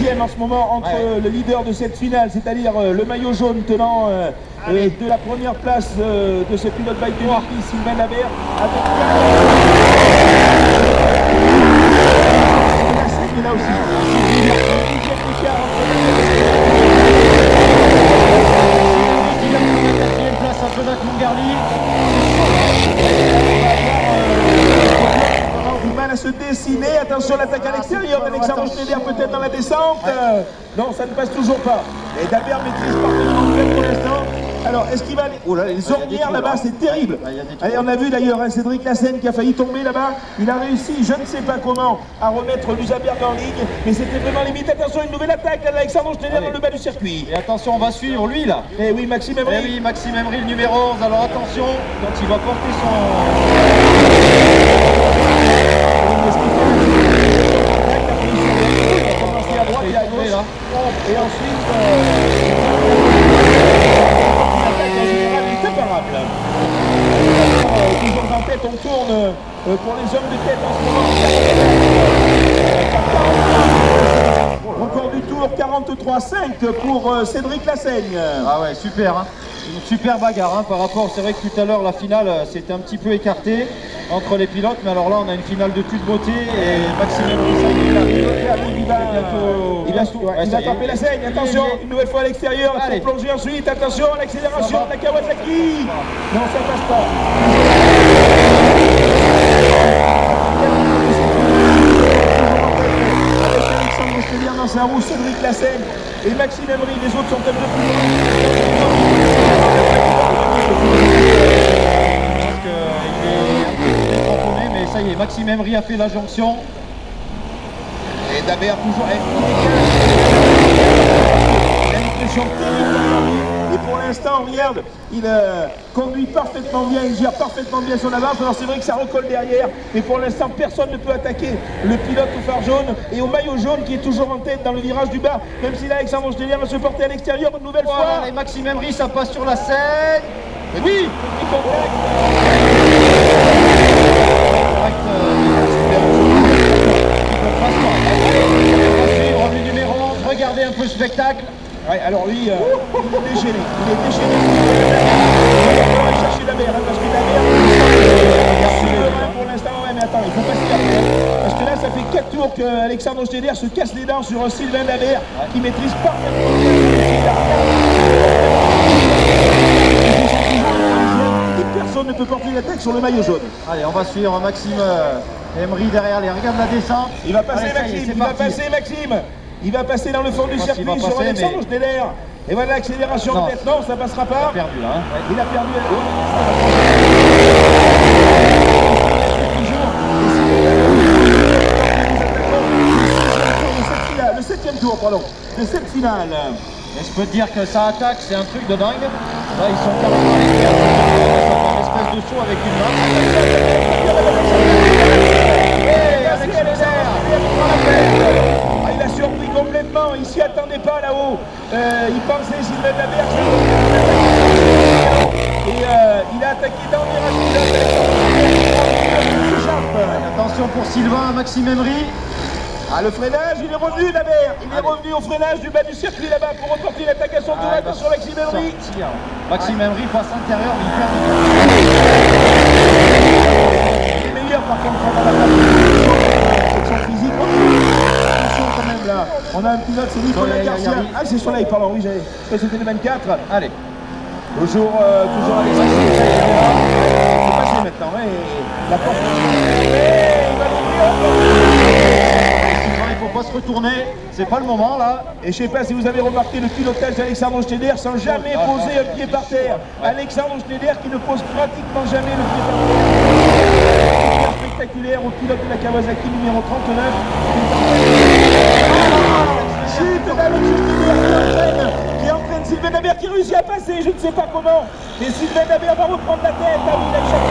deuxième en ce moment entre le leader de cette finale, c'est-à-dire le maillot jaune tenant de la première place de ce pilote bike 2010, Sylvain Labert, avec là aussi. Place à Jonathan Mongarly. Du mal à se dessiner. Attention, l'attaque à l'extérieur. Alexandre Schneider peut-être dans la descente. Non, ça ne passe toujours pas. Et Dabert maîtrise parfaitement le fait pour l'instant. Alors, est-ce qu'il va aller... Oh là, les ornières là-bas, c'est terrible. Allez, on a vu d'ailleurs Cédric Lassène qui a failli tomber là-bas. Il a réussi, je ne sais pas comment, à remettre Lusaberg en ligne. Mais c'était vraiment limite. Attention, une nouvelle attaque d'Alexandre Schneider dans le bas du circuit. Et attention, on va suivre lui là. Eh oui, Maxime Emery. Eh oui, Maxime Emery, le numéro 11. Alors attention, quand il va porter son... Et ensuite, toujours en tête, on tourne pour les hommes de tête en ce moment. Record du tour 43,5 pour Cédric Lassène. Ah ouais, super, hein. Une super bagarre hein, par rapport, c'est vrai que tout à l'heure la finale c'était un petit peu écarté entre les pilotes, mais alors là on a une finale de toute beauté et Maxime Emery, il va taper la saigne, attention, une nouvelle fois à l'extérieur, il faut plonger ensuite, attention, l'accélération de la Kawasaki. Non, ça passe pas. Alexandre Schneider dans sa roue, Cédric Lassène et Maxime Emery, les autres sont un peu plus mais ça y est, Maxime Emery a fait la jonction. Et Dabert toujours. Il a une pression terrible. Et pour l'instant, regarde, il conduit parfaitement bien, il gère parfaitement bien son avance. Alors c'est vrai que ça recolle derrière, mais pour l'instant, personne ne peut attaquer le pilote au phare jaune et au maillot jaune qui est toujours en tête dans le virage du bas, même si là, Alexandre Schneider va se porter à l'extérieur une nouvelle fois. Et Maxime Emery, ça passe sur la scène. Et oui, regardez un peu le spectacle. Ouais, alors lui, il est déchaîné. Il est déchaîné. Il va chercher Dabert, hein, parce que Dabert, pour l'instant, ouais, mais attends, il faut pas se faire. Parce que là, ça fait 4 tours que Alexandre Schneider se casse les dents sur Sylvain Dabert, qui maîtrise parfaitement. Personne ne peut porter l'attaque sur le maillot jaune. Allez, on va suivre Maxime Emery derrière les. Regarde la descente. Il va passer Maxime, il va passer Maxime. Il va passer dans le fond du circuit sur Alexandre Schneider. Et voilà l'accélération de tête. Non, ça passera pas. Il a perdu là. Hein. Il a perdu. Le 7e tour, pardon. De cette finale. Et je peux te dire que ça attaque, c'est un truc de dingue. Là, ils sont carrément à l'extérieur. Une espèce de saut avec une main. Il a surpris complètement, il s'y attendait pas là-haut. Il pensait Sylvain Dabert. Et il a attaqué dans le virage. Attention pour Sylvain, Maxime Emery. Ah, le freinage, il est revenu Dabert. Il est revenu au freinage du bas du circuit là-bas pour reporter l'attaque à son tour. Attention Maxime Emery. Maxime Emery passe intérieur, il perd. Il est meilleur par contre dans la section physique. Attention quand même là. On a un pilote, c'est Nicolas Garcia. Ah, c'est Soleil, pardon, oui, j'avais. C'était le 24. Allez. Toujours avec ça. Il faut passer maintenant. Et la porte. Il faut pas se retourner, c'est pas le moment là. Et je sais pas si vous avez remarqué le pilotage d'Alexandre Schneider sans jamais poser un pied par terre. Alexandre Schneider qui ne pose pratiquement jamais le pied par terre. Spectaculaire au pilote de la Kawasaki numéro 39. Chute d'Alexandre qui entraîne Sylvain Dabert qui réussit à passer, je ne sais pas comment. Et Sylvain Dabert va reprendre la tête. Ah oui, il a échappé.